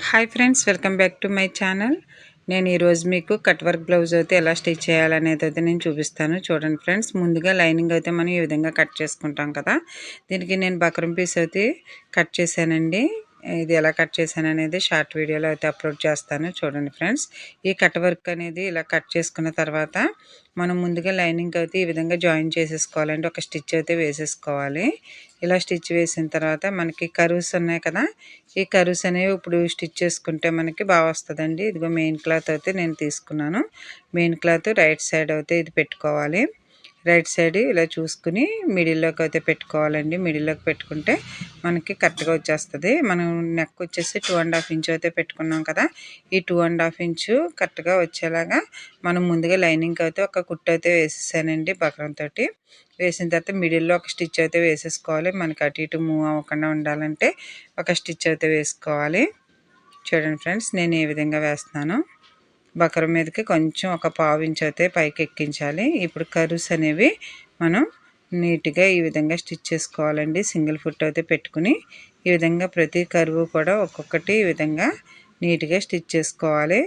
Hi friends, welcome back to my channel. నేను ఈరోజు మీకు కట్ వర్క్ బ్లౌజ్ అయితే ఎలా స్టిచ్ చేయాలనేది అయితే నేను చూపిస్తాను. చూడండి ఫ్రెండ్స్, ముందుగా లైనింగ్ అయితే మనం ఈ విధంగా కట్ చేసుకుంటాం కదా. దీనికి నేను బక్రం పీస్ అయితే కట్ చేశానండి. ఇది ఎలా కట్ చేశాను అనేది షార్ట్ వీడియోలో అయితే అప్లోడ్ చేస్తాను. చూడండి ఫ్రెండ్స్, ఈ కట్ వర్క్ అనేది ఇలా కట్ చేసుకున్న తర్వాత మనం ముందుగా లైనింగ్ అయితే ఈ విధంగా జాయిన్ చేసేసుకోవాలండి. ఒక స్టిచ్ అయితే వేసేసుకోవాలి. ఇలా స్టిచ్ వేసిన తర్వాత మనకి కర్వ్స్ ఉన్నాయి కదా, ఈ కర్వ్స్ అనేవి ఇప్పుడు స్టిచ్ చేసుకుంటే మనకి బాగా వస్తుందండి. ఇదిగో మెయిన్ క్లాత్ అయితే నేను తీసుకున్నాను. మెయిన్ క్లాత్ రైట్ సైడ్ అయితే ఇది పెట్టుకోవాలి. రైట్ సైడ్ ఇలా చూసుకుని మిడిల్లోకి అయితే పెట్టుకోవాలండి. మిడిల్లోకి పెట్టుకుంటే మనకి కరెక్ట్గా వచ్చేస్తుంది. మనం నెక్ వచ్చేసి 2.5 ఇంచ్ అయితే పెట్టుకున్నాం కదా, ఈ 2.5 ఇంచు కరెక్ట్గా వచ్చేలాగా మనం ముందుగా లైనింగ్ అయితే ఒక కుట్టు అయితే వేసేసానండి. బక్రంతో వేసిన తర్వాత మిడిల్లో ఒక స్టిచ్ అయితే వేసేసుకోవాలి. మనకి అటు ఇటు మూవ్ అవ్వకుండా ఉండాలంటే ఒక స్టిచ్ అయితే వేసుకోవాలి. చూడండి ఫ్రెండ్స్, నేను ఏ విధంగా వేస్తున్నాను. బకరం మీదకి కొంచెం ఒక 1/2 ఇంచ్ అయితే పైకి ఎక్కించాలి. ఇప్పుడు కర్వ్స్ అనేవి మనం నీట్గా ఈ విధంగా స్టిచ్ చేసుకోవాలండి. సింగిల్ ఫుట్ అయితే పెట్టుకుని ఈ విధంగా ప్రతి కర్వ్ కూడా ఒక్కొక్కటి ఈ విధంగా నీట్గా స్టిచ్ చేసుకోవాలి.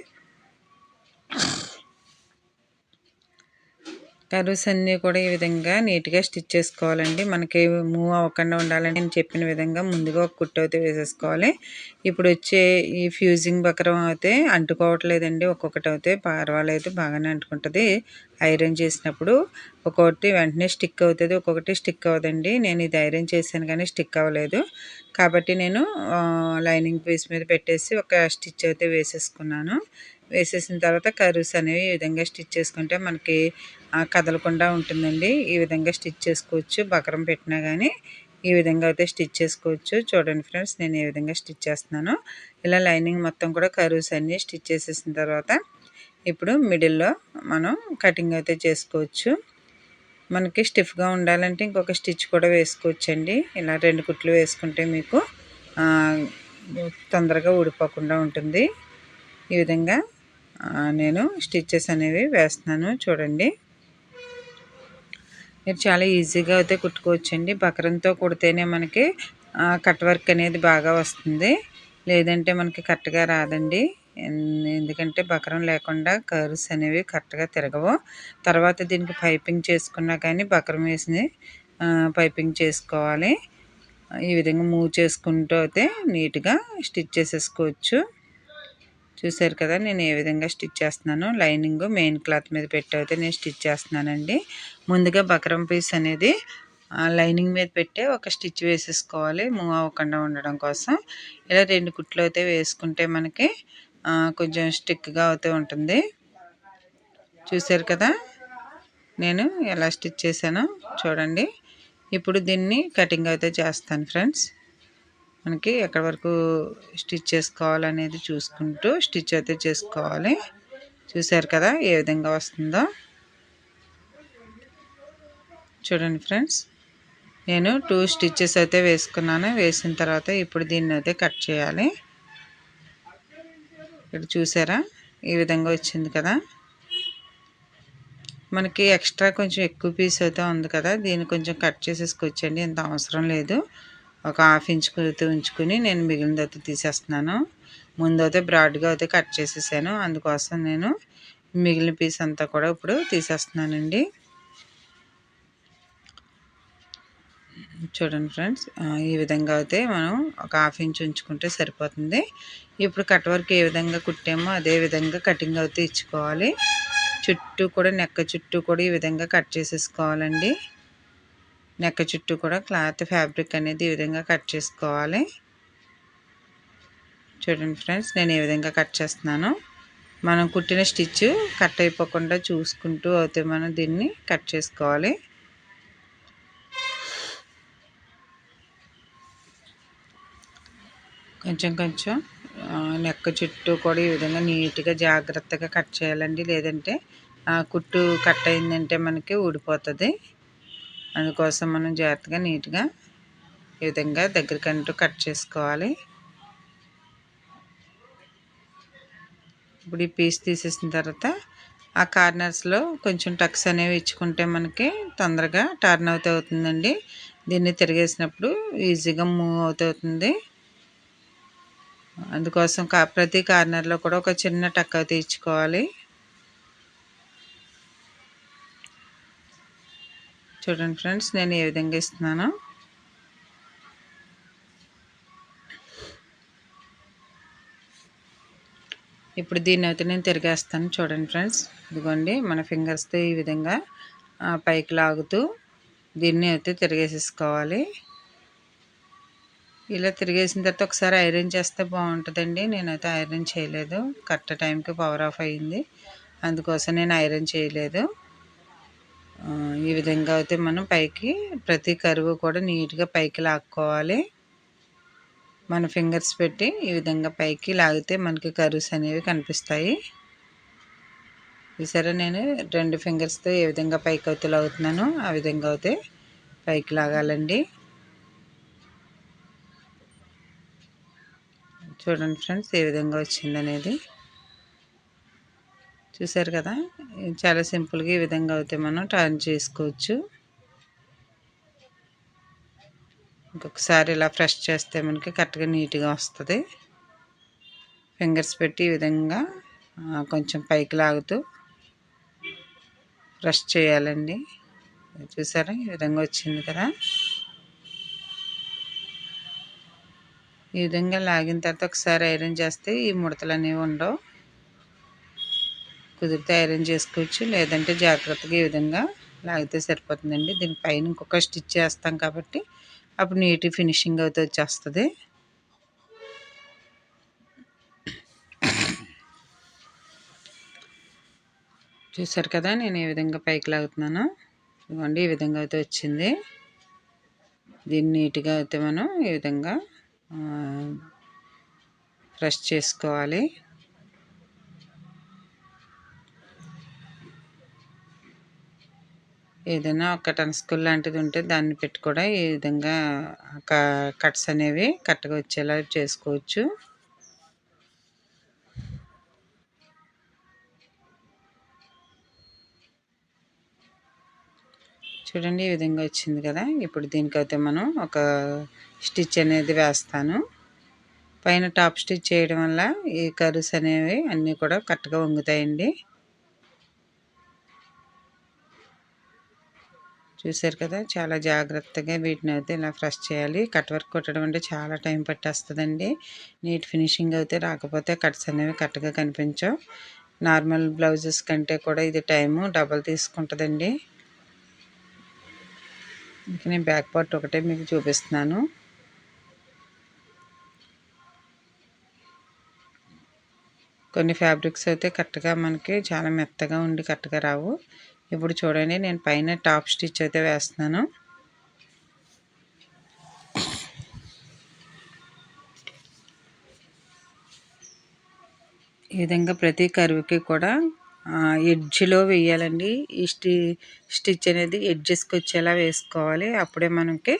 కర్వ్స్ అన్నీ కూడా ఈ విధంగా నీట్గా స్టిచ్ చేసుకోవాలండి. మనకి మూవ్ అవ్వకుండా ఉండాలని నేను చెప్పిన విధంగా ముందుగా ఒక కుట్టు అయితే వేసేసుకోవాలి. ఇప్పుడు వచ్చే ఈ ఫ్యూజింగ్ బకరం అయితే అంటుకోవట్లేదండి. ఒక్కొక్కటి అయితే పర్వాలేదు, బాగానే అంటుకుంటుంది. ఐరన్ చేసినప్పుడు ఒక్కొక్కటి వెంటనే స్టిక్ అవుతుంది, ఒక్కొక్కటి స్టిక్ అవ్వదండి. నేను ఇది ఐరన్ చేశాను కానీ స్టిక్ అవ్వలేదు కాబట్టి నేను లైనింగ్ పీస్ మీద పెట్టేసి ఒక స్టిచ్ అయితే వేసేసుకున్నాను. వేసేసిన తర్వాత కర్వ్స్ అనేవి ఈ విధంగా స్టిచ్ చేసుకుంటే మనకి కదలకుండా ఉంటుందండి. ఈ విధంగా స్టిచ్ చేసుకోవచ్చు. బకరం పెట్టినా కానీ ఈ విధంగా అయితే స్టిచ్ చేసుకోవచ్చు. చూడండి ఫ్రెండ్స్, నేను ఏ విధంగా స్టిచ్ చేస్తున్నాను. ఇలా లైనింగ్ మొత్తం కూడా కర్వ్స్ అన్నీ స్టిచ్ చేసేసిన తర్వాత ఇప్పుడు మిడిల్లో మనం కటింగ్ అయితే చేసుకోవచ్చు. మనకి స్టిఫ్గా ఉండాలంటే ఇంకొక స్టిచ్ కూడా వేసుకోవచ్చండి. ఇలా 2 కుట్లు వేసుకుంటే మీకు తొందరగా ఊడిపోకుండా ఉంటుంది. ఈ విధంగా నేను స్టిచ్చెస్ అనేవి వేస్తున్నాను. చూడండి, మీరు చాలా ఈజీగా అయితే కుట్టుకోవచ్చండి. బకరంతో కుడితేనే మనకి కట్ వర్క్ అనేది బాగా వస్తుంది, లేదంటే మనకి కరెక్ట్గా రాదండి. ఎందుకంటే బకరం లేకుండా కర్వ్స్ అనేవి కరెక్ట్గా తిరగవు. తర్వాత దీనికి పైపింగ్ చేసుకున్నా కానీ బకరం వేసి పైపింగ్ చేసుకోవాలి. ఈ విధంగా మూవ్ చేసుకుంటూ అయితే నీట్గా స్టిచ్ చేసేసుకోవచ్చు. చూసారు కదా, నేను ఏ విధంగా స్టిచ్ చేస్తున్నాను. లైనింగ్ మెయిన్ క్లాత్ మీద పెట్టి అయితే నేను స్టిచ్ చేస్తున్నానండి. ముందుగా బకరం పీస్ అనేది లైనింగ్ మీద పెట్టే ఒక స్టిచ్ వేసేసుకోవాలి, మూవ్ అవ్వకుండా ఉండడం కోసం. ఇలా 2 కుట్లు అయితే వేసుకుంటే మనకి కొంచెం స్టిక్గా అయితే ఉంటుంది. చూసారు కదా, నేను ఎలా స్టిచ్ చేశానో చూడండి. ఇప్పుడు దీన్ని కటింగ్ అయితే చేస్తాను ఫ్రెండ్స్. మనకి ఎక్కడి వరకు స్టిచ్ చేసుకోవాలనేది చూసుకుంటూ స్టిచ్ అయితే చేసుకోవాలి. చూసారు కదా ఏ విధంగా వస్తుందో. చూడండి ఫ్రెండ్స్, నేను 2 స్టిచ్చెస్ అయితే వేసుకున్నాను. వేసిన తర్వాత ఇప్పుడు దీన్ని అయితే కట్ చేయాలి. ఇక్కడ చూసారా ఈ విధంగా వచ్చింది కదా. మనకి ఎక్స్ట్రా కొంచెం ఎక్కువ పీస్ అయితే ఉంది కదా, దీన్ని కొంచెం కట్ చేసేసుకోవచ్చండి. ఇంత అవసరం లేదు. ఒక 1/2 ఇంచ్ అయితే ఉంచుకుని నేను మిగిలినది అయితే తీసేస్తున్నాను. ముందు అయితే బ్రాడ్గా అయితే కట్ చేసేసాను, అందుకోసం నేను మిగిలిన పీస్ అంతా కూడా ఇప్పుడు తీసేస్తున్నానండి. చూడండి ఫ్రెండ్స్, ఈ విధంగా అయితే మనం ఒక 1/2 ఇంచ్ ఉంచుకుంటే సరిపోతుంది. ఇప్పుడు కట్ వర్క్ ఏ విధంగా కుట్టామో అదే విధంగా కటింగ్ అయితే ఇచ్చుకోవాలి. చుట్టూ కూడా నెక్క చుట్టూ కూడా ఈ విధంగా కట్ చేసేసుకోవాలండి. నెక్క చుట్టూ కూడా క్లాత్ ఫ్యాబ్రిక్ అనేది ఈ విధంగా కట్ చేసుకోవాలి. చూడండి ఫ్రెండ్స్, నేను ఏ విధంగా కట్ చేస్తున్నాను. మనం కుట్టిన స్టిచ్ కట్ అయిపోకుండా చూసుకుంటూ అయితే మనం దీన్ని కట్ చేసుకోవాలి. కొంచెం కొంచెం నెక్క చుట్టూ కూడా ఈ విధంగా నీట్గా జాగ్రత్తగా కట్ చేయాలండి, లేదంటే కుట్టు కట్ అయిందంటే మనకి ఊడిపోతుంది. అందుకోసం మనం జాగ్రత్తగా నీట్గా ఈ విధంగా దగ్గరకంటూ కట్ చేసుకోవాలి. ఇప్పుడు ఈ పీస్ తీసేసిన తర్వాత ఆ కార్నర్స్లో కొంచెం టక్స్ అనేవి ఇచ్చుకుంటే మనకి తొందరగా టర్న్ అవుతుందండి. దీన్ని తిరిగేసినప్పుడు ఈజీగా మూవ్ అవుతుంది. అందుకోసం ప్రతి కార్నర్లో కూడా ఒక చిన్న టక్క తీర్చుకోవాలి. చూడండి ఫ్రెండ్స్, నేను ఏ విధంగా ఇస్తున్నాను. ఇప్పుడు దీన్ని అయితే నేను తిరిగేస్తాను. చూడండి ఫ్రెండ్స్, ఇదిగోండి మన ఫింగర్స్తో ఈ విధంగా పైకి లాగుతూ దీన్ని అయితే తిరిగేసేసుకోవాలి. ఇలా తిరిగేసిన తర్వాత ఒకసారి ఐరన్ చేస్తే బాగుంటుందండి. నేనైతే ఐరన్ చేయలేదు, కరెక్ట్ టైంకి పవర్ ఆఫ్ అయ్యింది, అందుకోసం నేను ఐరన్ చేయలేదు. ఈ విధంగా అయితే మనం పైకి ప్రతి కరువు కూడా నీట్గా పైకి లాక్కోవాలి. మన ఫింగర్స్ పెట్టి ఈ విధంగా పైకి లాగితే మనకి కర్వ్స్ అనేవి కనిపిస్తాయి. చూసారా, నేను 2 ఫింగర్స్తో ఏ విధంగా పైకి అయితే లాగుతున్నానో ఆ విధంగా అయితే పైకి లాగాలండి. చూడండి ఫ్రెండ్స్, ఏ విధంగా వచ్చిందనేది చూసారు కదా. చాలా సింపుల్గా ఈ విధంగా అయితే మనం టర్న్ చేసుకోవచ్చు. ఇంకొకసారి ఇలా ప్రెస్ చేస్తే మనకి కరెక్ట్గా నీట్గా వస్తుంది. ఫింగర్స్ పెట్టి ఈ విధంగా కొంచెం పైకి లాగుతూ ప్రెస్ చేయాలండి. చూసారా, ఈ విధంగా వచ్చింది కదా. ఈ విధంగా లాగిన తర్వాత ఒకసారి ఐరన్ చేస్తే ఈ ముడతలు అనేవి ఉండవు. కుదిరితే ఐరన్ చేసుకోవచ్చు, లేదంటే జాగ్రత్తగా ఈ విధంగా లాగితే సరిపోతుందండి. దీనిపైన ఇంకొక స్టిచ్ చేస్తాం కాబట్టి అప్పుడు నీట్ ఫినిషింగ్ అయితే వచ్చేస్తుంది. చూసారు కదా, నేను ఏ విధంగా పైకి లాగుతున్నానో. ఇవ్వండి, ఈ విధంగా అయితే వచ్చింది. దీన్ని నీట్గా అయితే మనం ఈ విధంగా ప్రెస్ చేసుకోవాలి. ఏదైనా ఒక టన్ స్కూల్ లాంటిది ఉంటే దాన్ని పెట్టి కూడా ఈ విధంగా కట్స్ అనేవి కరెక్ట్గా వచ్చేలా చేసుకోవచ్చు. చూడండి, ఈ విధంగా వచ్చింది కదా. ఇప్పుడు దీనికైతే మనం ఒక స్టిచ్ అనేది వేస్తాను. పైన టాప్ స్టిచ్ చేయడం వల్ల ఈ కర్వ్స్ అనేవి అన్నీ కూడా కరెక్ట్గా వంగుతాయండి. చూసారు కదా, చాలా జాగ్రత్తగా వీటిని అయితే ఇలా ప్రెస్ చేయాలి. కట్ వర్క్ కొట్టడం అంటే చాలా టైం పట్టేస్తుందండి. నీట్ ఫినిషింగ్ అయితే రాకపోతే కట్స్ అనేవి కరెక్ట్గా కనిపించవు. నార్మల్ బ్లౌజెస్ కంటే కూడా ఇది టైము డబల్ తీసుకుంటుందండి. ఇంక నేను బ్యాక్ పార్ట్ ఒకటే మీకు చూపిస్తున్నాను. కొన్ని ఫ్యాబ్రిక్స్ అయితే కరెక్ట్గా మనకి చాలా మెత్తగా ఉండి కరెక్ట్గా రావు. ఇప్పుడు చూడండి, నేను పైన టాప్ స్టిచ్ అయితే వేస్తున్నాను. ఈ విధంగా ప్రతి కర్వ్కి కూడా ఎడ్జ్లో వేయాలండి. ఈ స్టిచ్ అనేది ఎడ్జెస్కి వచ్చేలా వేసుకోవాలి. అప్పుడే మనకి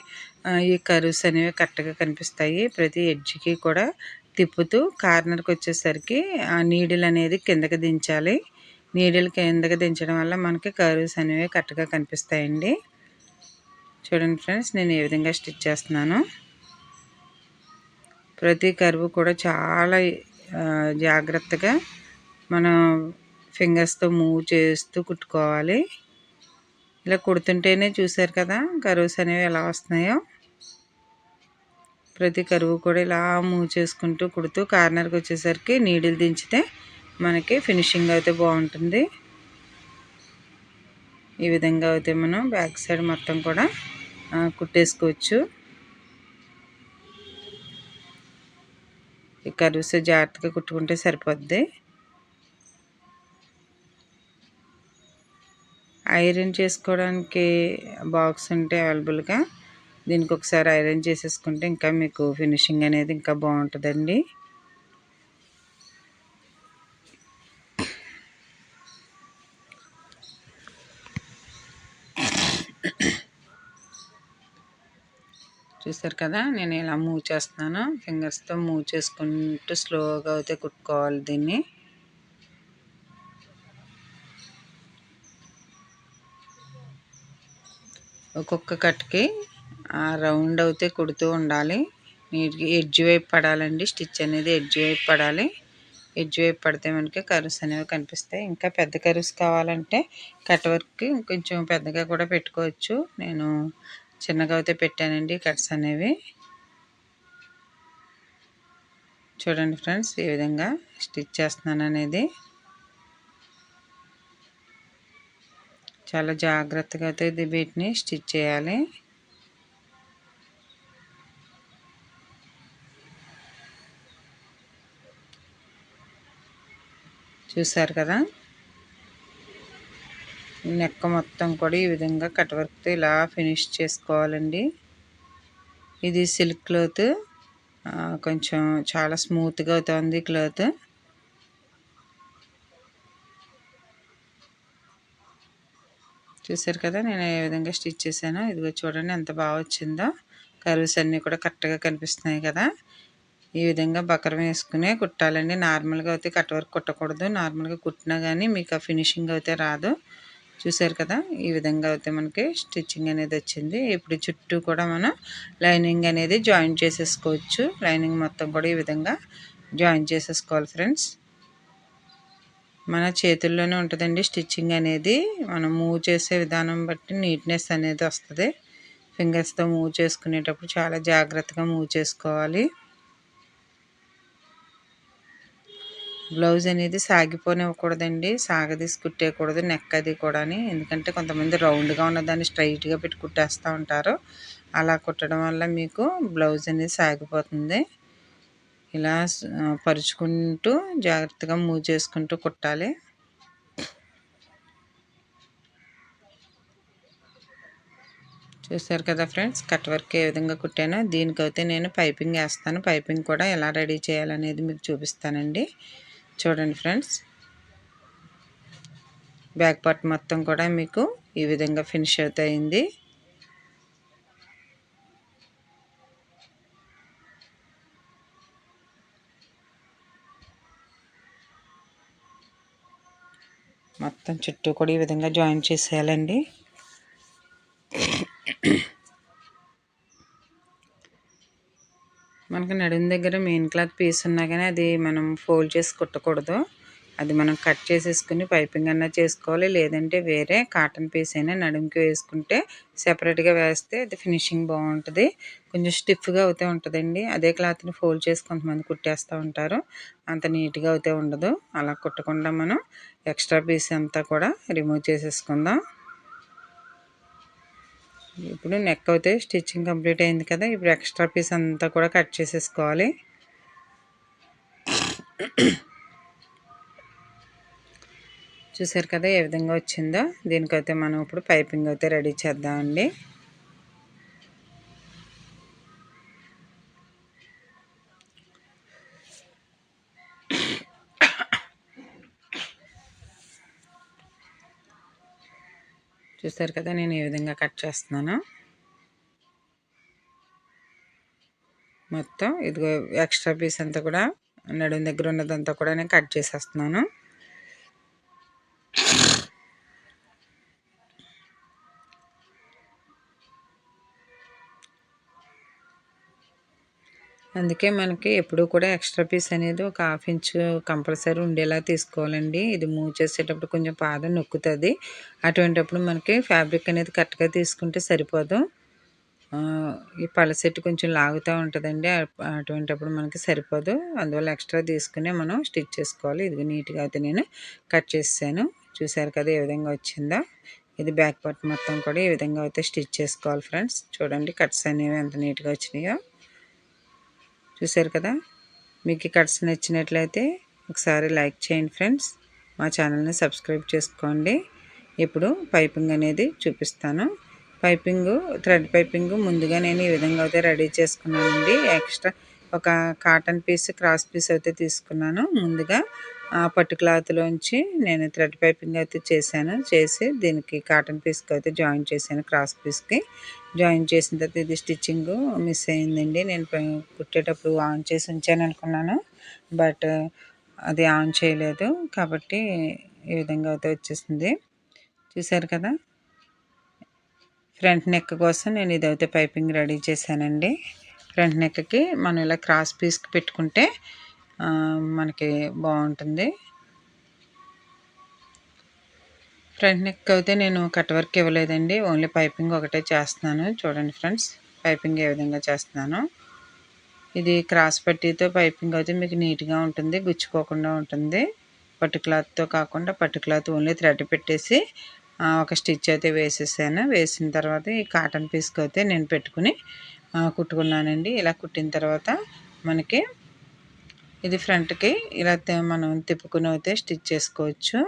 ఈ కర్వ్స్ అనేవి కరెక్ట్గా కనిపిస్తాయి. ప్రతి ఎడ్జ్కి కూడా తిప్పుతూ కార్నర్కి వచ్చేసరికి ఆ నీడిల్ అనేది కిందకి దించాలి. నీడిల్ కిందకి దించడం వల్ల మనకి కర్వ్స్ అనేవి కరెక్ట్గా కనిపిస్తాయండి. చూడండి ఫ్రెండ్స్, నేను ఏ విధంగా స్టిచ్ చేస్తున్నాను. ప్రతి కర్వ్ కూడా చాలా జాగ్రత్తగా మనం ఫింగర్స్తో మూవ్ చేస్తూ కుట్టుకోవాలి. ఇలా కుడుతుంటేనే చూసారు కదా కర్వ్స్ అనేవి ఎలా వస్తున్నాయో. ప్రతి కరువు కూడా ఇలా మూవ్ చేసుకుంటూ కుడుతూ కార్నర్కి వచ్చేసరికి నీడిల్ దించితే మనకి ఫినిషింగ్ అయితే బాగుంటుంది. ఈ విధంగా అయితే మనం బ్యాక్ సైడ్ మొత్తం కూడా కుట్టేసుకోవచ్చు. ఈ కర్వ్స్ జాగ్రత్తగా కుట్టుకుంటే సరిపోద్ది. ఐరన్ చేసుకోవడానికి బాక్స్ ఉంటే అవైలబుల్గా దీనికి ఒకసారి ఐరన్ చేసేసుకుంటే ఇంకా మీకు ఫినిషింగ్ అనేది ఇంకా బాగుంటుందండి. చూసారు కదా, నేను ఇలా మూవ్ చేస్తున్నాను. ఫింగర్స్తో మూవ్ చేసుకుంటూ స్లోగా అయితే కుట్టుకోవాలి దీన్ని. ఒక్కొక్క కట్కి రౌండ్ అయితే కుడుతూ ఉండాలి. నీట్గా ఎడ్జ్ వైపు పడాలండి. స్టిచ్ అనేది ఎడ్జ్ వైపు పడాలి. ఎడ్జ్ వైపు పడితే మనకి కర్వ్స్ అనేవి కనిపిస్తాయి. ఇంకా పెద్ద కర్వ్స్ కావాలంటే కట్ వర్క్ కొంచెం పెద్దగా కూడా పెట్టుకోవచ్చు. నేను చిన్నగా అయితే పెట్టానండి కట్స్ అనేవి. చూడండి ఫ్రెండ్స్, ఈ విధంగా స్టిచ్ చేస్తున్నాను అనేది. చాలా జాగ్రత్తగా అయితే వీటిని స్టిచ్ చేయాలి. చూసారు కదా, నెక్ మొత్తం కూడా ఈ విధంగా కట్ వర్క్తో ఇలా ఫినిష్ చేసుకోవాలండి. ఇది సిల్క్ క్లాత్, కొంచెం చాలా స్మూత్గా అవుతుంది క్లాత్. చూసారు కదా నేను ఏ విధంగా స్టిచ్ చేశానో. ఇదిగో చూడండి ఎంత బాగా వచ్చిందో. కర్వ్స్ అన్నీ కూడా కరెక్ట్గా కనిపిస్తున్నాయి కదా. ఈ విధంగా బకరం వేసుకునే కుట్టాలండి. నార్మల్గా అయితే కట్ వర్క్ కుట్టకూడదు. నార్మల్గా కుట్టినా కానీ మీకు ఆ ఫినిషింగ్ అయితే రాదు. చూసారు కదా, ఈ విధంగా అయితే మనకి స్టిచ్చింగ్ అనేది వచ్చింది. ఇప్పుడు చుట్టూ కూడా మనం లైనింగ్ అనేది జాయిన్ చేసేసుకోవచ్చు. లైనింగ్ మొత్తం కూడా ఈ విధంగా జాయిన్ చేసేసుకోవాలి ఫ్రెండ్స్. మన చేతుల్లోనే ఉంటుందండి స్టిచ్చింగ్ అనేది. మనం మూవ్ చేసే విధానం బట్టి నీట్నెస్ అనేది వస్తుంది. ఫింగర్స్తో మూవ్ చేసుకునేటప్పుడు చాలా జాగ్రత్తగా మూవ్ చేసుకోవాలి. బ్లౌజ్ అనేది సాగిపోనివ్వకూడదండి. సాగదీసి కుట్టేయకూడదు నెక్ అది కూడా. ఎందుకంటే కొంతమంది రౌండ్గా ఉన్నదాన్ని స్ట్రైట్గా పెట్టి కుట్టేస్తూ ఉంటారు. అలా కుట్టడం వల్ల మీకు బ్లౌజ్ అనేది సాగిపోతుంది. ఇలా పరుచుకుంటూ జాగ్రత్తగా మూవ్ చేసుకుంటూ కుట్టాలి. చూసారు కదా ఫ్రెండ్స్, కట్ వర్క్ ఏ విధంగా కుట్టానో. దీనికైతే నేను పైపింగ్ వేస్తాను. పైపింగ్ కూడా ఎలా రెడీ చేయాలనేది మీకు చూపిస్తానండి. చూడండి ఫ్రెండ్స్, బ్యాక్ పార్ట్ మొత్తం కూడా మీకు ఈ విధంగా ఫినిష్ అవుతాయింది. మొత్తం చుట్టూ కూడా ఈ విధంగా జాయిన్ చేసేయాలండి. మనకి నడుము దగ్గర మెయిన్ క్లాత్ పీస్ ఉన్నా కానీ అది మనం ఫోల్డ్ చేసి కుట్టకూడదు. అది మనం కట్ చేసేసుకుని పైపింగ్ అన్నా చేసుకోవాలి. లేదంటే వేరే కాటన్ పీస్ అయినా నడుముకి వేసుకుంటే సెపరేట్గా వేస్తే అది ఫినిషింగ్ బాగుంటుంది. కొంచెం స్టిఫ్గా అవుతూ ఉంటుందండి. అదే క్లాత్ని ఫోల్డ్ చేసి కొంతమంది కుట్టేస్తూ ఉంటారు. అంత నీట్గా అయితే ఉండదు. అలా కుట్టకుండా మనం ఎక్స్ట్రా పీస్ అంతా కూడా రిమూవ్ చేసేసుకుందాం. ఇప్పుడు నెక్ అయితే స్టిచ్చింగ్ కంప్లీట్ అయింది కదా. ఇప్పుడు ఎక్స్ట్రా పీస్ అంతా కూడా కట్ చేసేసుకోవాలి. చూసారు కదా ఏ విధంగా వచ్చిందో. దీనికైతే మనం ఇప్పుడు పైపింగ్ అయితే రెడీ చేద్దామండి. చూసారు కదా నేను ఏ విధంగా కట్ చేస్తున్నాను. మొత్తం ఇదిగో ఎక్స్ట్రా పీస్ అంతా కూడా నడుము దగ్గర ఉన్నదంతా కూడా నేను కట్ చేసేస్తున్నాను. అందుకే మనకి ఎప్పుడూ కూడా ఎక్స్ట్రా పీస్ అనేది ఒక 1/2 ఇంచ్ కంపల్సరీ ఉండేలా తీసుకోవాలండి. ఇది మూవ్ చేసేటప్పుడు కొంచెం పాదం నొక్కుతుంది. అటువంటిప్పుడు మనకి ఫ్యాబ్రిక్ అనేది కరెక్ట్గా తీసుకుంటే సరిపోదు. ఈ పళ్ళ సెట్ కొంచెం లాగుతూ ఉంటుందండి. అటువంటిప్పుడు మనకి సరిపోదు. అందువల్ల ఎక్స్ట్రా తీసుకునే మనం స్టిచ్ చేసుకోవాలి. ఇది నీట్గా అయితే నేను కట్ చేసాను. చూసారు కదా ఏ విధంగా వచ్చిందో. ఇది బ్యాక్ పార్ట్ మొత్తం కూడా ఈ విధంగా అయితే స్టిచ్ చేసుకోవాలి ఫ్రెండ్స్. చూడండి కట్స్ అనేవి ఎంత నీట్గా వచ్చినాయో. చూసారు కదా, మీకు ఈ కట్స్ నచ్చినట్లయితే ఒకసారి లైక్ చేయండి ఫ్రెండ్స్. మా ఛానల్ని సబ్స్క్రైబ్ చేసుకోండి. ఇప్పుడు పైపింగ్ అనేది చూపిస్తాను. పైపింగ్ థ్రెడ్ పైపింగ్ ముందుగా నేను ఈ విధంగా అయితే రెడీ చేసుకున్నానండి. ఎక్స్ట్రా ఒక కాటన్ పీస్ క్రాస్ పీస్ అయితే తీసుకున్నాను. ముందుగా పట్టు క్లాత్లోంచి నేను థ్రెడ్ పైపింగ్ అయితే చేసి దీనికి కాటన్ పీస్కి అయితే జాయిన్ చేశాను. క్రాస్ పీస్కి జాయిన్ చేసిన తర్వాత ఇది స్టిచ్చింగ్ మిస్ అయిందండి. నేను కుట్టేటప్పుడు ఆన్ చేసి ఉంచాను అనుకున్నాను, బట్ అది ఆన్ చేయలేదు. కాబట్టి ఈ విధంగా అయితే వచ్చేసింది. చూసారు కదా, ఫ్రంట్ నెక్ కోసం నేను ఇదైతే పైపింగ్ రెడీ చేశానండి. ఫ్రంట్ నెక్కి మనం ఇలా క్రాస్ పీస్కి పెట్టుకుంటే మనకి బాగుంటుంది. ఫ్రంట్ నెక్ అయితే నేను కట్ వర్క్ ఇవ్వలేదండి, ఓన్లీ పైపింగ్ ఒకటే చేస్తున్నాను. చూడండి ఫ్రెండ్స్, పైపింగ్ ఏ విధంగా చేస్తున్నాను. ఇది క్రాస్ పట్టీతో పైపింగ్ అయితే మీకు నీట్గా ఉంటుంది, గుచ్చుకోకుండా ఉంటుంది. పట్టు క్లాత్తో కాకుండా పట్టు క్లాత్ ఓన్లీ థ్రెడ్ పెట్టేసి ఒక స్టిచ్ అయితే వేసేసాను. వేసిన తర్వాత ఈ కాటన్ పీస్కి అయితే నేను పెట్టుకుని కుట్టుకున్నానండి. ఇలా కుట్టిన తర్వాత మనకి ఇది ఫ్రంట్కి ఇలా మనం తిప్పుకుని అయితే స్టిచ్ చేసుకోవచ్చు.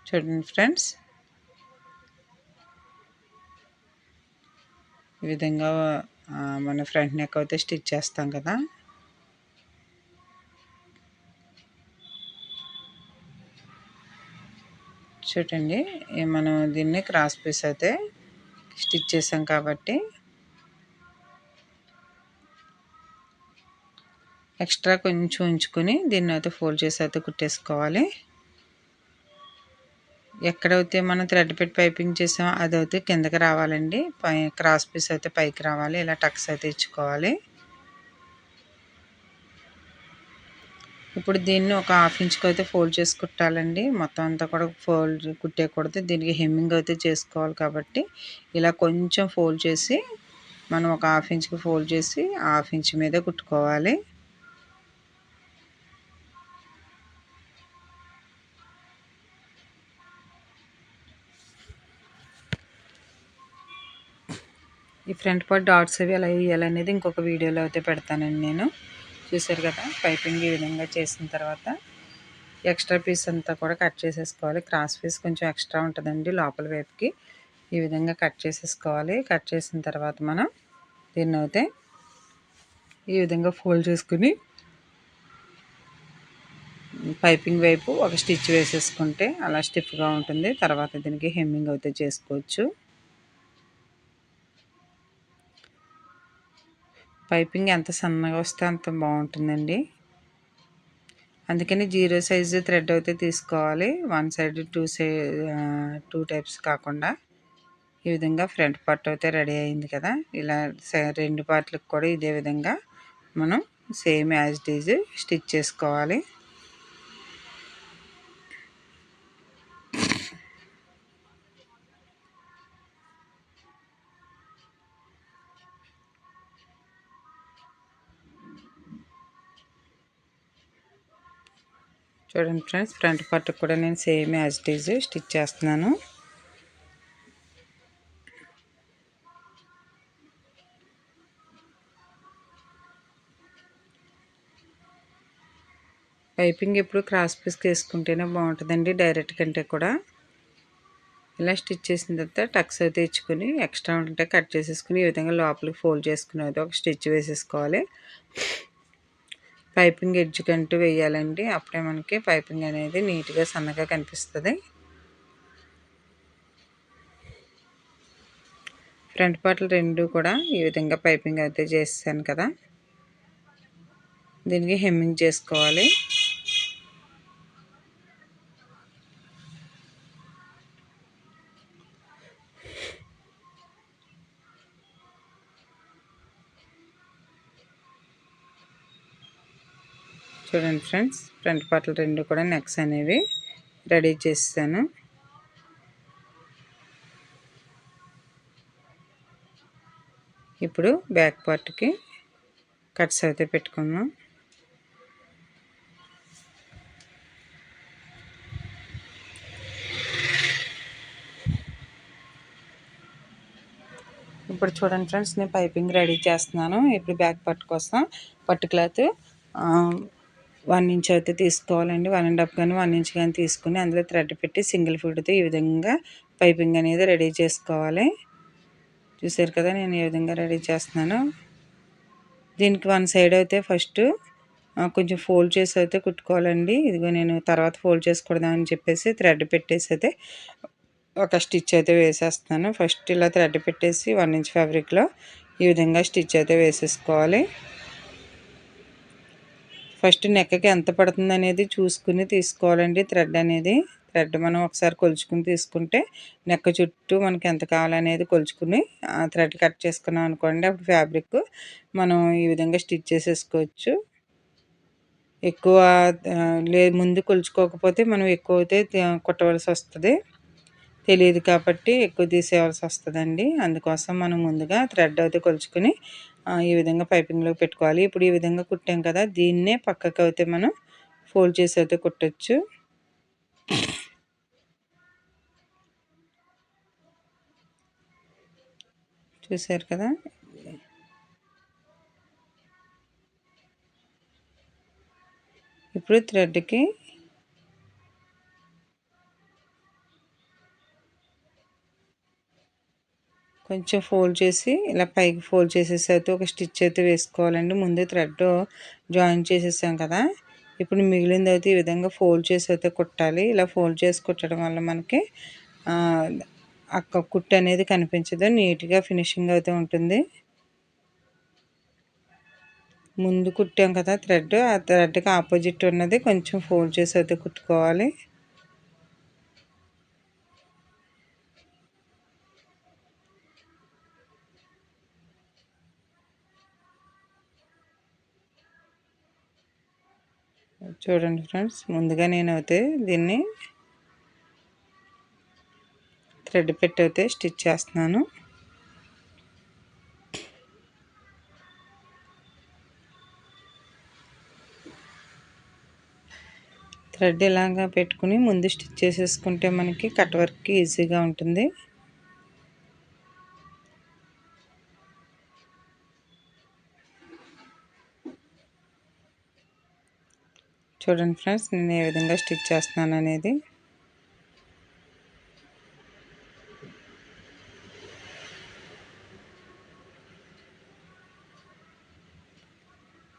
చూడండి ఫ్రెండ్స్, ఈ విధంగా మన ఫ్రంట్ నెక్ అయితే స్టిచ్ చేస్తాం కదా. చూడండి, మనం దీన్ని క్రాస్ పీస్ అయితే స్టిచ్ చేసాం కాబట్టి ఎక్స్ట్రా కొంచెం ఉంచుకొని దీన్ని అయితే ఫోల్డ్ చేసి అయితే కుట్టేసుకోవాలి. ఎక్కడైతే మనం థ్రెడ్ పెట్టి పైపింగ్ చేసామో అదైతే కిందకి రావాలండి, క్రాస్ పీస్ అయితే పైకి రావాలి. ఇలా టక్స్ అయితే ఇచ్చుకోవాలి. ఇప్పుడు దీన్ని ఒక హాఫ్ ఇంచ్కి అయితే ఫోల్డ్ చేసి కుట్టాలండి. మొత్తం అంతా కూడా ఫోల్డ్ కుట్టేయకూడదు, దీనికి హెమ్మింగ్ అయితే చేసుకోవాలి. కాబట్టి ఇలా కొంచెం ఫోల్డ్ చేసి మనం ఒక హాఫ్ ఇంచ్కి ఫోల్డ్ చేసి హాఫ్ ఇంచ్ మీద కుట్టుకోవాలి. ఈ ఫ్రంట్ పార్ట్ డాట్స్ అవి ఎలా వేయాలనేది ఇంకొక వీడియోలో అయితే పెడతానండి నేను. చూసారు కదా, పైపింగ్ ఈ విధంగా చేసిన తర్వాత ఎక్స్ట్రా పీస్ అంతా కూడా కట్ చేసేసుకోవాలి. క్రాస్ పీస్ కొంచెం ఎక్స్ట్రా ఉంటుందండి లోపల వైపుకి, ఈ విధంగా కట్ చేసేసుకోవాలి. కట్ చేసిన తర్వాత మనం దీన్ని అయితే ఈ విధంగా ఫోల్డ్ చేసుకుని పైపింగ్ వైపు ఒక స్టిచ్ వేసేసుకుంటే అలా స్టిఫ్గా ఉంటుంది. తర్వాత దీనికి హెమ్మింగ్ అయితే చేసుకోవచ్చు. పైపింగ్ ఎంత సన్నగా వస్తే అంత బాగుంటుందండి. అందుకని 0 సైజు థ్రెడ్ అయితే తీసుకోవాలి. వన్ సైడ్ టూ టైప్స్ కాకుండా. ఈ విధంగా ఫ్రంట్ పార్ట్ అయితే రెడీ అయింది కదా. ఇలా రెండు పార్ట్లకు కూడా ఇదే విధంగా మనం same as it is stitch చేసుకోవాలి. చూడండి ఫ్రెండ్స్, ఫ్రంట్ పార్ట్ కూడా నేను same as it is stitch చేస్తున్నాను. పైపింగ్ ఎప్పుడు క్రాస్ పీస్కి వేసుకుంటేనే బాగుంటుందండి, డైరెక్ట్ కంటే కూడా. ఇలా స్టిచ్ చేసిన తర్వాత టక్స్ అయితే ఇచ్చుకొని ఎక్స్ట్రా ఉంటే కట్ చేసేసుకుని ఈ విధంగా లోపలికి ఫోల్డ్ చేసుకుని అయితే ఒక స్టిచ్ వేసేసుకోవాలి. పైపింగ్ ఎడ్జ్ కంటూ వేయాలండి, అప్పుడే మనకి పైపింగ్ అనేది నీట్గా సన్నగా కనిపిస్తుంది. ఫ్రంట్ పార్ట్లు రెండు కూడా ఈ విధంగా పైపింగ్ అయితే చేసాను కదా. దీనికి హెమ్మింగ్ చేసుకోవాలి. చూడండి ఫ్రెండ్స్, ఫ్రంట్ పార్ట్లు రెండు కూడా నెక్స్ అనేవి రెడీ చేసాను. ఇప్పుడు బ్యాక్ పార్ట్కి కట్స్ అయితే పెట్టుకుందాం. ఇప్పుడు చూడండి ఫ్రెండ్స్, నేను పైపింగ్ రెడీ చేస్తున్నాను. ఇప్పుడు బ్యాక్ పార్ట్ కోసం పట్టు క్లాత్ 1 ఇంచ్ అయితే తీసుకోవాలండి. 1.5 కానీ 1 ఇంచ్ కానీ తీసుకుని అందులో థ్రెడ్ పెట్టి సింగిల్ ఫీడ్తో ఈ విధంగా పైపింగ్ అనేది రెడీ చేసుకోవాలి. చూసారు కదా, నేను ఈ విధంగా రెడీ చేస్తున్నాను. దీనికి వన్ సైడ్ అయితే ఫస్ట్ కొంచెం ఫోల్డ్ చేసి అయితే కుట్టుకోవాలండి. ఇదిగో నేను తర్వాత ఫోల్డ్ చేసుకుందామని చెప్పేసి థ్రెడ్ పెట్టేసి అయితే ఒక స్టిచ్ అయితే వేసేస్తున్నాను. ఫస్ట్ ఇలా థ్రెడ్ పెట్టేసి 1 ఇంచ్ ఫ్యాబ్రిక్లో ఈ విధంగా స్టిచ్ అయితే వేసేసుకోవాలి. ఫస్ట్ నెక్కి ఎంత పడుతుంది అనేది చూసుకుని తీసుకోవాలండి థ్రెడ్ అనేది. థ్రెడ్ మనం ఒకసారి కొలుచుకుని తీసుకుంటే నెక్ చుట్టూ మనకి ఎంత కావాలనేది కొలుచుకుని థ్రెడ్ కట్ చేసుకున్నాం అనుకోండి, అప్పుడు ఫ్యాబ్రిక్ మనం ఈ విధంగా స్టిచ్ చేసేసుకోవచ్చు. ఎక్కువ ముందు కొలుచుకోకపోతే మనం ఎక్కువ అయితే కుట్టవలసి వస్తుంది, తెలియదు కాబట్టి ఎక్కువ తీసేయవలసి వస్తుందండి. అందుకోసం మనం ముందుగా థ్రెడ్ అయితే కొలుచుకుని ఈ విధంగా పైపింగ్లో పెట్టుకోవాలి. ఇప్పుడు ఈ విధంగా కుట్టాం కదా, దీన్నే పక్కకు అయితే మనం ఫోల్డ్ చేసి అయితే కుట్టచ్చు. చూసారు కదా, ఇప్పుడు థ్రెడ్కి కొంచెం ఫోల్డ్ చేసి ఇలా పైకి ఫోల్డ్ చేసేసి అయితే ఒక స్టిచ్ అయితే వేసుకోవాలండి. ముందే థ్రెడ్ జాయిన్ చేసేసాం కదా, ఇప్పుడు మిగిలింది అయితే ఈ విధంగా ఫోల్డ్ చేసి అయితే కుట్టాలి. ఇలా ఫోల్డ్ చేసి కుట్టడం వల్ల మనకి కుట్టు అనేది కనిపించదు, నీట్గా ఫినిషింగ్ అయితే ఉంటుంది. ముందు కుట్టాం కదా థ్రెడ్, ఆ థ్రెడ్కి ఆపోజిట్ ఉన్నది కొంచెం ఫోల్డ్ చేసి అయితే కుట్టుకోవాలి. చూడండి ఫ్రెండ్స్, ముందుగా నేనైతే దీన్ని థ్రెడ్ పెట్టి అయితే స్టిచ్ చేస్తున్నాను. థ్రెడ్ ఇలాగా పెట్టుకుని ముందు స్టిచ్ చేసేసుకుంటే మనకి కట్ వర్క్కి ఈజీగా ఉంటుంది. చూడండి ఫ్రెండ్స్, నేను ఏ విధంగా స్టిచ్ చేస్తున్నాను అనేది.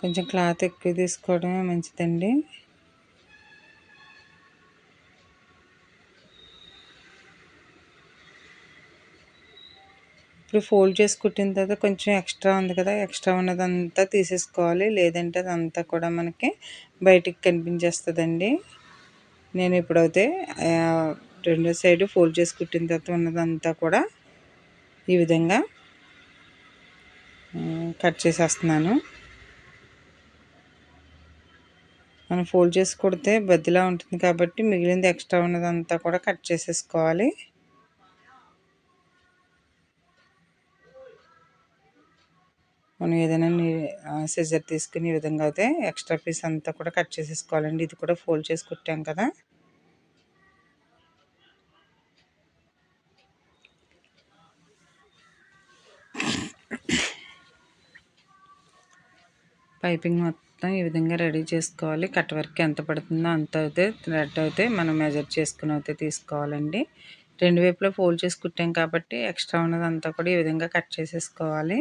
కొంచెం క్లాత్ ఎక్కువ తీసుకోవడమే మంచిదండి. ఇప్పుడు ఫోల్డ్ చేసి కుట్టిన తర్వాత కొంచెం ఎక్స్ట్రా ఉంది కదా, ఎక్స్ట్రా ఉన్నదంతా తీసేసుకోవాలి, లేదంటే అదంతా కూడా మనకి బయటికి కనిపించేస్తుందండి. నేను ఇప్పుడైతే రెండో సైడ్ ఫోల్డ్ చేసి కుట్టిన తర్వాత ఉన్నదంతా కూడా ఈ విధంగా కట్ చేసేస్తున్నాను. మనం ఫోల్డ్ చేసి కుడితే బద్దిలా ఉంటుంది కాబట్టి మిగిలింది ఎక్స్ట్రా ఉన్నదంతా కూడా కట్ చేసేసుకోవాలి. మనం ఏదైనా సిజర్ తీసుకుని ఈ విధంగా అయితే ఎక్స్ట్రా పీస్ అంతా కూడా కట్ చేసేసుకోవాలండి. ఇది కూడా ఫోల్డ్ చేసి కుట్టాం కదా. పైపింగ్ మొత్తం ఈ విధంగా రెడీ చేసుకోవాలి. కట్ వర్క్ ఎంత పడుతుందో అంత అయితే థ్రెడ్ అయితే మనం మెజర్ చేసుకుని అయితే తీసుకోవాలండి. రెండు వైపులా ఫోల్డ్ చేసి కుట్టాం కాబట్టి ఎక్స్ట్రా ఉన్నదంతా కూడా ఈ విధంగా కట్ చేసేసుకోవాలి.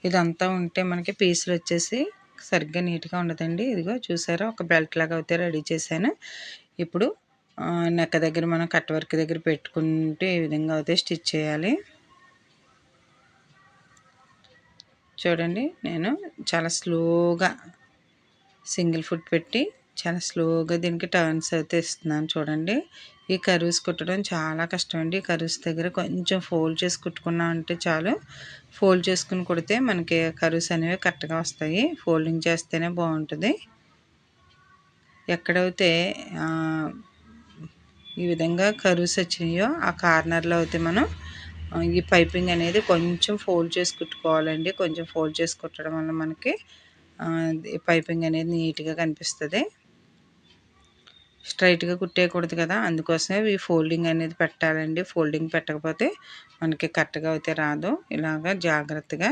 ఇదంతా ఉంటే మనకి పీసులు వచ్చేసి సరిగ్గా నీట్గా ఉండదండి. ఇదిగో చూసారా, ఒక బెల్ట్ లాగా అయితే రెడీ చేశాను. ఇప్పుడు నెక్ దగ్గర మనం కట్ వర్క్ దగ్గర పెట్టుకుంటే ఈ విధంగా అయితే స్టిచ్ చేయాలి. చూడండి, నేను చాలా స్లోగా సింగిల్ ఫుట్ పెట్టి చాలా స్లోగా దీనికి టర్న్స్ అయితే ఇస్తున్నాను. చూడండి, ఈ కర్వ్స్ కుట్టడం చాలా కష్టం అండి. ఈ కర్వ్స్ దగ్గర కొంచెం ఫోల్డ్ చేసి కుట్టుకున్నాం అంటే చాలు. ఫోల్డ్ చేసుకుని కుడితే మనకి కర్వ్స్ అనేవి కరెక్ట్గా వస్తాయి. ఫోల్డింగ్ చేస్తేనే బాగుంటుంది. ఎక్కడైతే ఈ విధంగా కర్వ్స్ వచ్చినాయో ఆ కార్నర్లో అయితే మనం ఈ పైపింగ్ అనేది కొంచెం ఫోల్డ్ చేసి కుట్టుకోవాలండి. కొంచెం ఫోల్డ్ చేసి కుట్టడం వల్ల మనకి పైపింగ్ అనేది నీట్గా కనిపిస్తుంది. స్ట్రైట్గా కుట్టేయకూడదు కదా, అందుకోసమే ఈ ఫోల్డింగ్ అనేది పెట్టాలండి. ఫోల్డింగ్ పెట్టకపోతే మనకి కరెక్ట్గా అయితే రాదు. ఇలాగా జాగ్రత్తగా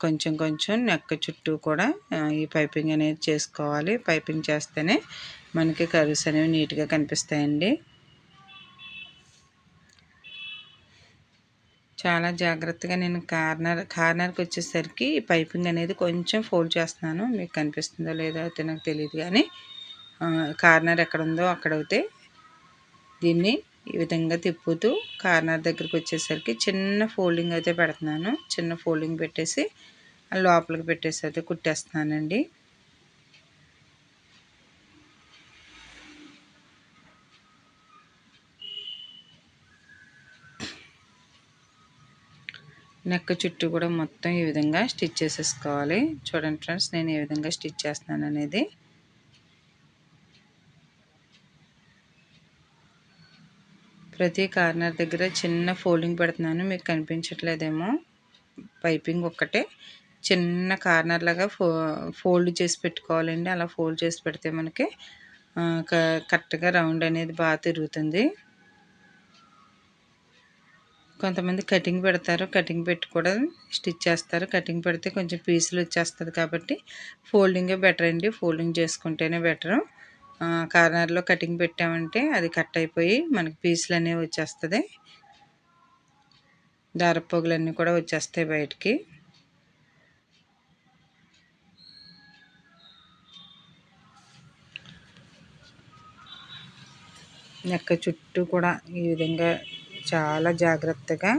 కొంచెం కొంచెం నెక్ చుట్టూ కూడా ఈ పైపింగ్ అనేది చేసుకోవాలి. పైపింగ్ చేస్తేనే మనకి కర్వ్స్ అనేవి నీట్గా కనిపిస్తాయండి. చాలా జాగ్రత్తగా నేను కార్నర్కి వచ్చేసరికి పైపింగ్ అనేది కొంచెం ఫోల్డ్ చేస్తున్నాను. మీకు కనిపిస్తుందో లేదో అయితే నాకు తెలియదు, కానీ కార్నర్ ఎక్కడ ఉందో అక్కడైతే దీన్ని ఈ విధంగా తిప్పుతూ కార్నర్ దగ్గరికి వచ్చేసరికి చిన్న ఫోల్డింగ్ అయితే పెడుతున్నాను. చిన్న ఫోల్డింగ్ పెట్టేసి లోపలికి పెట్టేసి అయితే కుట్టేస్తున్నానండి. నెక్ చుట్టూ కూడా మొత్తం ఈ విధంగా స్టిచ్ చేసేసుకోవాలి. చూడండి ఫ్రెండ్స్, నేను ఏ విధంగా స్టిచ్ చేస్తున్నాను అనేది. ప్రతి కార్నర్ దగ్గర చిన్న ఫోల్డింగ్ పెడుతున్నాను, మీకు కనిపించట్లేదేమో. పైపింగ్ ఒక్కటే చిన్న కార్నర్ లాగా ఫోల్డ్ చేసి పెట్టుకోవాలండి. అలా ఫోల్డ్ చేసి పెడితే మనకి కరెక్ట్గా రౌండ్ అనేది బాగా తిరుగుతుంది. కొంతమంది కటింగ్ పెడతారు, కటింగ్ పెట్టి కూడా స్టిచ్ చేస్తారు. కటింగ్ పెడితే కొంచెం పీసులు వచ్చేస్తుంది కాబట్టి ఫోల్డింగే బెటర్ అండి. ఫోల్డింగ్ చేసుకుంటేనే బెటరు. కార్నర్లో కటింగ్ పెట్టామంటే అది కట్ అయిపోయి మనకి పీసులు అనేవి వచ్చేస్తుంది. దారపోగులన్నీ కూడా వచ్చేస్తాయి బయటికి. నెక్క చుట్టూ కూడా ఈ విధంగా చాలా జాగ్రత్తగా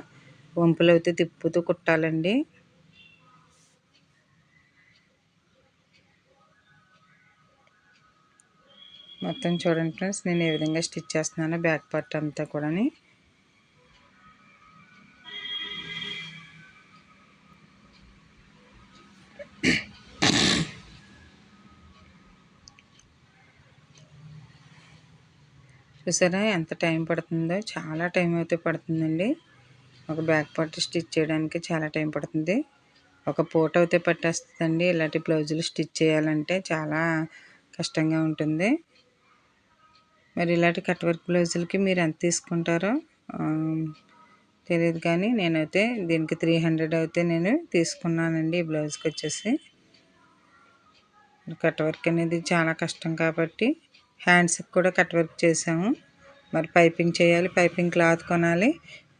వంపులు అయితే తిప్పుతూ కుట్టాలండి. మొత్తం చూడండి ఫ్రెండ్స్, నేను ఏ విధంగా స్టిచ్ చేస్తున్నానో బ్యాక్ పార్ట్ అంతా కూడా. చూసారా ఎంత టైం పడుతుందో? చాలా టైం అయితే పడుతుందండి. ఒక బ్యాక్ పార్ట్ స్టిచ్ చేయడానికి చాలా టైం పడుతుంది. ఒక పూట అయితే పట్టేస్తుందండి. ఇలాంటి బ్లౌజులు స్టిచ్ చేయాలంటే చాలా కష్టంగా ఉంటుంది. మరి ఇలాంటి కట్ వర్క్ బ్లౌజులకి మీరు ఎంత తీసుకుంటారో తెలియదు, కానీ నేనైతే దీనికి 300 అయితే నేను తీసుకున్నానండి. ఈ బ్లౌజ్కి వచ్చేసి కట్ వర్క్ అనేది చాలా కష్టం కాబట్టి హ్యాండ్స్కి కూడా కట్ వర్క్ చేసాము. మరి పైపింగ్ చేయాలి, పైపింగ్ క్లాత్ కొనాలి.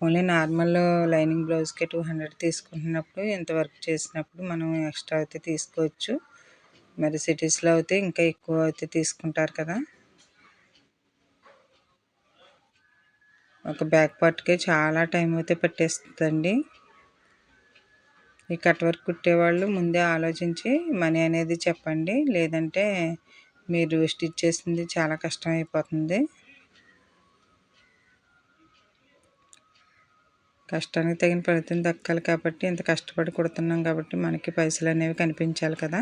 ఓన్లీ నార్మల్ లైనింగ్ బ్లౌజ్కి 200 తీసుకుంటున్నప్పుడు ఇంత వర్క్ చేసినప్పుడు మనం ఎక్స్ట్రా అయితే తీసుకోవచ్చు. మరి సిటీస్లో అయితే ఇంకా ఎక్కువ అయితే తీసుకుంటారు కదా. ఒక బ్యాక్ పార్ట్కే చాలా టైం అయితే పట్టేస్తుందండి. ఈ కట్ వర్క్ కుట్టేవాళ్ళు ముందే ఆలోచించి మనీ అనేది చెప్పండి, లేదంటే మీరు స్టిచ్ చేసింది చాలా కష్టం అయిపోతుంది. కష్టానికి తగిన ఫలితం దక్కాలి కాబట్టి ఇంత కష్టపడి కుడుతున్నాం కాబట్టి మనకి పైసలు అనేవి కనిపించాలి కదా.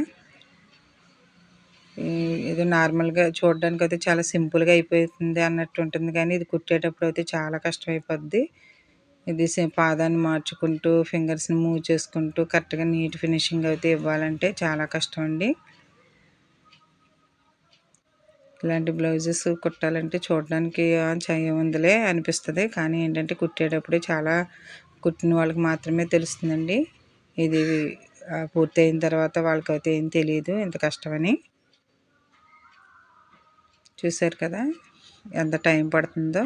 ఇది నార్మల్గా చూడడానికి అయితే చాలా సింపుల్గా అయిపోతుంది అన్నట్టు ఉంటుంది, కానీ ఇది కుట్టేటప్పుడు అయితే చాలా కష్టం అయిపోద్ది. ఇది పాదాన్ని మార్చుకుంటూ ఫింగర్స్ని మూవ్ చేసుకుంటూ కరెక్ట్గా నీట్ ఫినిషింగ్ అయితే ఇవ్వాలంటే చాలా కష్టం అండి. ఇలాంటి బ్లౌజెస్ కుట్టాలంటే చూడడానికి ఏముందిలే అనిపిస్తుంది, కానీ ఏంటంటే కుట్టేటప్పుడే చాలా కుట్టిన వాళ్ళకి మాత్రమే తెలుస్తుందండి. ఇది పూర్తయిన తర్వాత వాళ్ళకైతే ఏం తెలియదు ఎంత కష్టమని. చూసారు కదా ఎంత టైం పడుతుందో.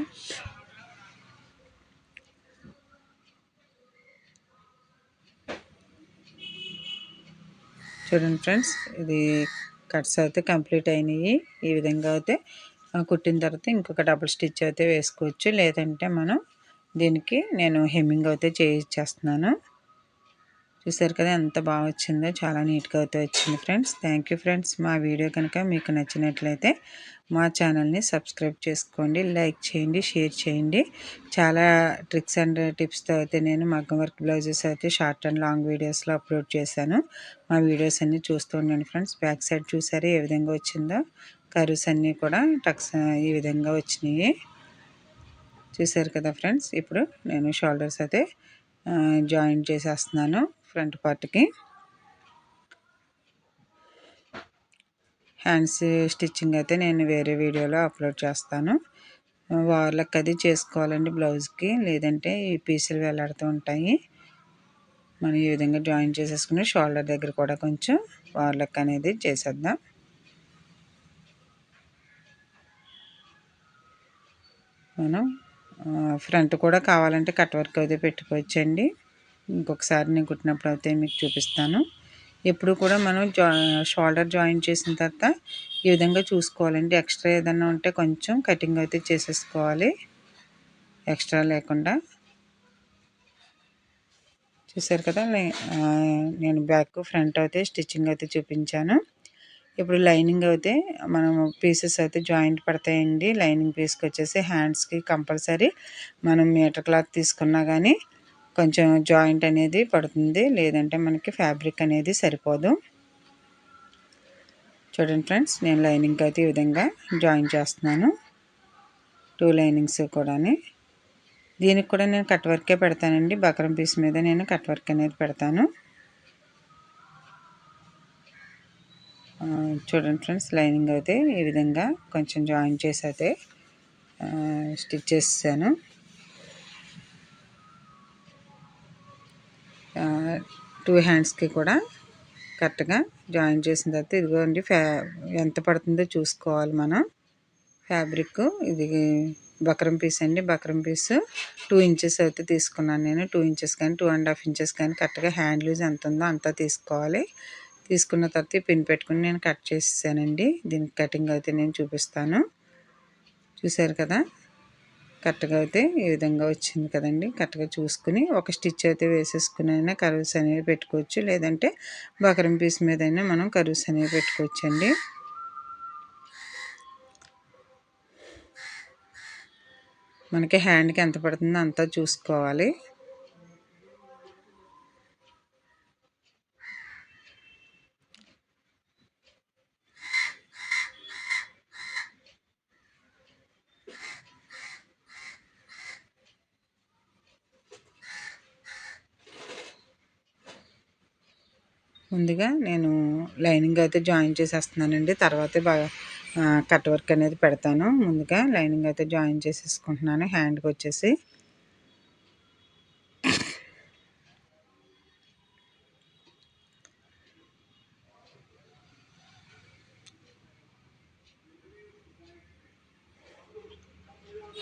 చూడండి ఫ్రెండ్స్, ఇది కట్స్ అయితే కంప్లీట్ అయినాయి. ఈ విధంగా అయితే కుట్టిన తర్వాత ఇంకొక డబుల్ స్టిచ్ అయితే వేసుకోవచ్చు, లేదంటే మనం దీనికి నేను హెమ్మింగ్ అయితే చేయించేస్తున్నాను. చూసారు కదా ఎంత బాగా వచ్చిందో, చాలా నీట్గా అయితే వచ్చింది ఫ్రెండ్స్. Thank you friends. మా వీడియో కనుక మీకు నచ్చినట్లయితే మా ఛానల్ని సబ్స్క్రైబ్ చేసుకోండి, లైక్ చేయండి, షేర్ చేయండి. చాలా ట్రిక్స్ అండ్ టిప్స్తో అయితే నేను మగ్గం వర్క్ బ్లౌజెస్ అయితే షార్ట్ అండ్ లాంగ్ వీడియోస్లో అప్లోడ్ చేశాను. మా వీడియోస్ అన్నీ చూస్తూ ఉండండి ఫ్రెండ్స్. బ్యాక్ సైడ్ చూసారు ఏ విధంగా వచ్చిందో, కర్వ్స్ అన్నీ కూడా టక్స్ ఈ విధంగా వచ్చినాయి. చూసారు కదా ఫ్రెండ్స్. ఇప్పుడు నేను షోల్డర్స్ అయితే జాయింట్ చేసేస్తున్నాను ఫ్రంట్ పార్ట్కి. హ్యాండ్స్ స్టిచ్చింగ్ అయితే నేను వేరే వీడియోలో అప్లోడ్ చేస్తాను. వార్లక్ అది చేసుకోవాలండి బ్లౌజ్కి, లేదంటే ఈ పీసులు వేలాడుతూ ఉంటాయి. మనం ఈ విధంగా జాయిన్ చేసేసుకుని షోల్డర్ దగ్గర కూడా కొంచెం వార్లక్ అనేది చేసేద్దాం. మనం ఫ్రంట్ కూడా కావాలంటే కట్ వర్క్ అయితే పెట్టుకోవచ్చండి. ఇంకొకసారి నేను కుట్టినప్పుడు అయితే మీకు చూపిస్తాను. ఎప్పుడు కూడా మనం షోల్డర్ జాయిన్ చేసిన తర్వాత ఈ విధంగా చూసుకోవాలండి. ఎక్స్ట్రా ఏదైనా ఉంటే కొంచెం కటింగ్ అయితే చేసేసుకోవాలి, ఎక్స్ట్రా లేకుండా. చూసారు కదా, నేను బ్యాక్ ఫ్రంట్ అయితే స్టిచ్చింగ్ అయితే చూపించాను. ఇప్పుడు లైనింగ్ అయితే మనం పీసెస్ అయితే జాయింట్ పడతాయండి. లైనింగ్ పీస్కి వచ్చేసి హ్యాండ్స్కి కంపల్సరీ మనం మీటర్ క్లాత్ తీసుకున్నా కానీ కొంచెం జాయింట్ అనేది పడుతుంది, లేదంటే మనకి ఫ్యాబ్రిక్ అనేది సరిపోదు. చూడండి ఫ్రెండ్స్, నేను లైనింగ్ అయితే ఈ విధంగా జాయిన్ చేస్తున్నాను, 2 లైనింగ్స్ కూడా. దీనికి కూడా నేను కట్ వర్కే పెడతానండి, బక్రం పీస్ మీద నేను కట్ వర్క్ అనేది పెడతాను. చూడండి ఫ్రెండ్స్, లైనింగ్ అయితే ఈ విధంగా కొంచెం జాయిన్ చేసి అయితే స్టిచ్ చేసాను. 2 హ్యాండ్స్కి కూడా కరెక్ట్గా జాయిన్ చేసిన తర్వాత ఇదిగోండి ఎంత పడుతుందో చూసుకోవాలి మనం. ఫ్యాబ్రిక్ ఇది బక్రం పీస్ అండి, బక్రం పీస్ 2 ఇంచెస్ అయితే తీసుకున్నాను నేను. 2 ఇంచెస్ కానీ 2.5 ఇంచెస్ కానీ కరెక్ట్గా హ్యాండ్ లూజ్ ఎంత ఉందో అంతా తీసుకోవాలి. తీసుకున్న తర్వాత పిన్ పెట్టుకుని నేను కట్ చేసేసానండి. దీనికి కటింగ్ అయితే నేను చూపిస్తాను. చూసారు కదా, కరెక్ట్గా అయితే ఈ విధంగా వచ్చింది కదండి. కరెక్ట్గా చూసుకుని ఒక స్టిచ్ అయితే వేసేసుకుని అయినా కర్వ్స్ అనేవి పెట్టుకోవచ్చు, లేదంటే బక్రం పీస్ మీద అయినా మనం కర్వ్స్ అనేవి పెట్టుకోవచ్చు అండి. మనకి హ్యాండ్కి ఎంత పడుతుందో అంతా చూసుకోవాలి. ముందుగా నేను లైనింగ్ అయితే జాయిన్ చేసేస్తున్నానండి, తర్వాతే బాగా కట్ వర్క్ అనేది పెడతాను. ముందుగా లైనింగ్ అయితే జాయిన్ చేసేసుకుంటున్నాను హ్యాండ్కి వచ్చేసి.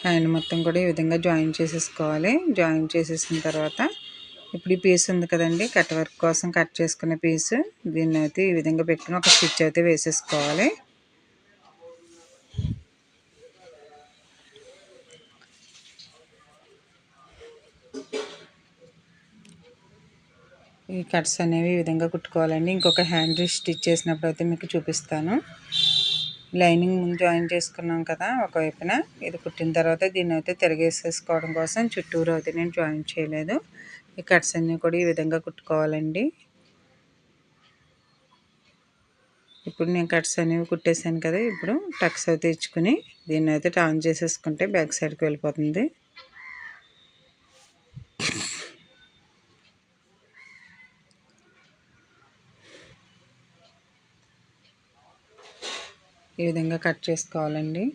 హ్యాండ్ మొత్తం కూడా ఈ విధంగా జాయిన్ చేసేసుకోవాలి. జాయిన్ చేసేసిన తర్వాత ఇప్పుడు ఈ పీస్ ఉంది కదండి, కట్ వర్క్ కోసం కట్ చేసుకున్న పీసు, దీన్ని అయితే ఈ విధంగా పెట్టుకుని ఒక స్టిచ్ అయితే వేసేసుకోవాలి. ఈ కట్స్ అనేవి ఈ విధంగా కుట్టుకోవాలండి. ఇంకొక హ్యాండ్ స్టిచ్ చేసినప్పుడు అయితే మీకు చూపిస్తాను. లైనింగ్ ముందు జాయిన్ చేసుకున్నాం కదా ఒకవైపున, ఇది కుట్టిన తర్వాత దీన్ని అయితే తిరగేసేసుకోవడం కోసం చుట్టూరు అయితే నేను జాయిన్ చేయలేదు. ఈ కట్స్ అన్నీ కూడా ఈ విధంగా కుట్టుకోవాలండి. ఇప్పుడు నేను కట్స్ అనేవి కుట్టేసాను కదా, ఇప్పుడు టక్స్ అయితే ఇచ్చుకుని దీన్ని అయితే టర్న్ చేసేసుకుంటే బ్యాక్ సైడ్కి వెళ్ళిపోతుంది. ఈ విధంగా కట్ చేసుకోవాలండి.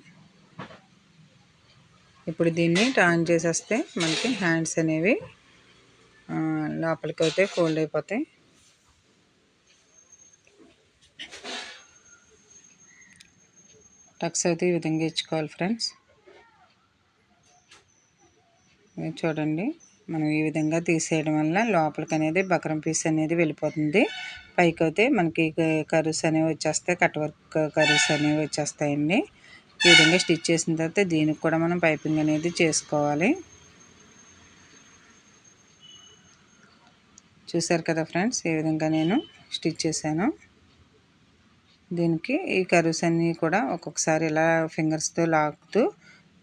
ఇప్పుడు దీన్ని టర్న్ చేసేస్తే మనకి హ్యాండ్స్ అనేవి లోపలికి అయితే ఫోల్డ్ అయిపోతాయి. టక్స్ అయితే ఈ విధంగా ఇచ్చుకోవాలి ఫ్రెండ్స్. చూడండి, మనం ఈ విధంగా తీసేయడం వల్ల లోపలికి అనేది బక్రం పీస్ అనేది వెళ్ళిపోతుంది. పైకి అయితే మనకి కర్వ్స్ అనేవి వచ్చేస్తాయి, కట్ వర్క్ కర్వ్స్ అనేవి వచ్చేస్తాయండి. ఈ విధంగా స్టిచ్ చేసిన తర్వాత దీనికి కూడా మనం పైపింగ్ అనేది చేసుకోవాలి. చూసారు కదా ఫ్రెండ్స్, ఈ విధంగా నేను స్టిచ్ చేశాను. దీనికి ఈ కర్వ్స్ అన్నీ కూడా ఒక్కొక్కసారి ఇలా ఫింగర్స్తో లాగుతూ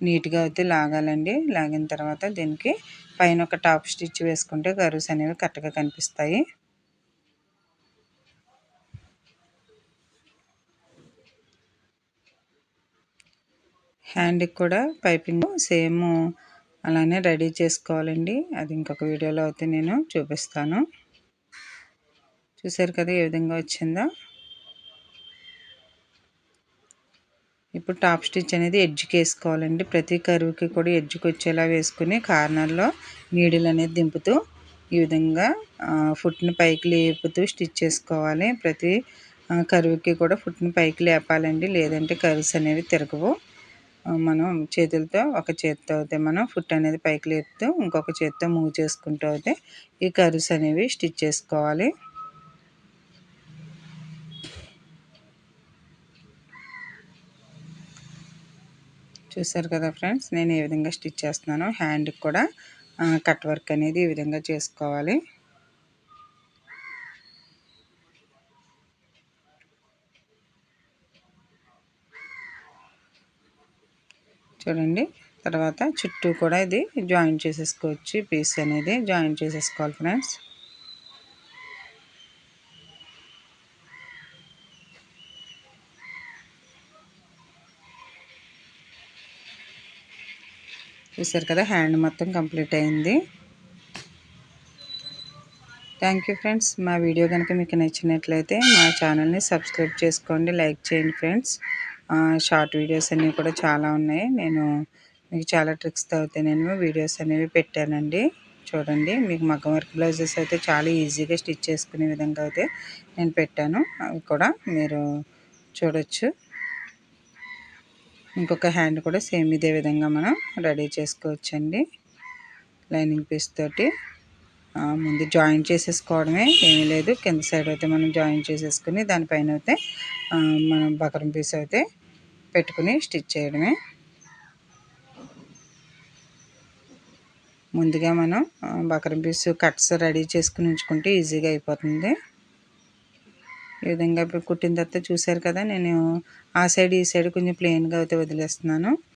నీట్గా అయితే లాగాలండి. లాగిన తర్వాత దీనికి పైన ఒక టాప్ స్టిచ్ వేసుకుంటే కర్వ్స్ అనేవి కరెక్ట్గా కనిపిస్తాయి. హ్యాండ్కి కూడా పైపింగ్ సేమ్ అలానే రెడీ చేసుకోవాలండి. అది ఇంకొక వీడియోలో అయితే నేను చూపిస్తాను. చూసారు కదా ఏ విధంగా వచ్చిందో. ఇప్పుడు టాప్ స్టిచ్ అనేది ఎడ్జ్కి వేసుకోవాలండి. ప్రతి కర్వ్కి కూడా ఎడ్జ్కి వచ్చేలా వేసుకుని కార్నర్లో నీడిల్ అనేది దింపుతూ ఈ విధంగా ఫుట్ని పైకి లేపుతూ స్టిచ్ చేసుకోవాలి. ప్రతి కర్వ్కి కూడా ఫుట్ని పైకి లేపాలండి, లేదంటే కర్వ్స్ అనేవి తిరగవు. మనం చేతులతో ఒక చేతితో అయితే మనం ఫుట్ అనేది పైకి లేపుతూ ఇంకొక చేతితో మూవ్ చేసుకుంటూ అయితే ఈ కర్వ్స్ అనేవి స్టిచ్ చేసుకోవాలి. చూసారు కదా ఫ్రెండ్స్, నేను ఏ విధంగా స్టిచ్ చేస్తున్నానో. హ్యాండ్కి కూడా కట్ వర్క్ అనేది ఈ విధంగా చేసుకోవాలి. చూడండి, తర్వాత చుట్టూ కూడా ఇది జాయిన్ చేసేసుకోవచ్చు. పీస్ అనేది జాయిన్ చేసేసుకోవాలి ఫ్రెండ్స్. చూసారు కదా, హ్యాండ్ మొత్తం కంప్లీట్ అయింది. Thank you friends. మా వీడియో కనుక మీకు నచ్చినట్లయితే మా ఛానల్ని సబ్స్క్రైబ్ చేసుకోండి, లైక్ చేయండి ఫ్రెండ్స్. షార్ట్ వీడియోస్ అన్నీ కూడా చాలా ఉన్నాయి. నేను మీకు చాలా ట్రిక్స్తో అయితే నేను వీడియోస్ అనేవి పెట్టానండి. చూడండి, మీకు మగ్గం వర్క్ బ్లౌజెస్ అయితే చాలా ఈజీగా స్టిచ్ చేసుకునే విధంగా అయితే నేను పెట్టాను. అవి కూడా మీరు చూడొచ్చు. ఇంకొక హ్యాండ్ కూడా సేమ్ ఇదే విధంగా మనం రెడీ చేసుకోవచ్చండి. లైనింగ్ పీస్ తోటి ముందు జాయిన్ చేసేసుకోవడమే, ఏమీ లేదు. కింద సైడ్ అయితే మనం జాయిన్ చేసేసుకుని దానిపైన అయితే మనం బకరం పీస్ అయితే పెట్టుకుని స్టిచ్ చేయడమే. ముందుగా మనం బకరం పీస్ కట్స్ రెడీ చేసుకుని ఉంచుకుంటే ఈజీగా అయిపోతుంది. ఈ విధంగా ఇప్పుడు కుట్టిన తర్వాత చూసారు కదా, నేను ఆ సైడ్ ఈ సైడ్ కొంచెం ప్లెయిన్గా అయితే వదిలేస్తున్నాను.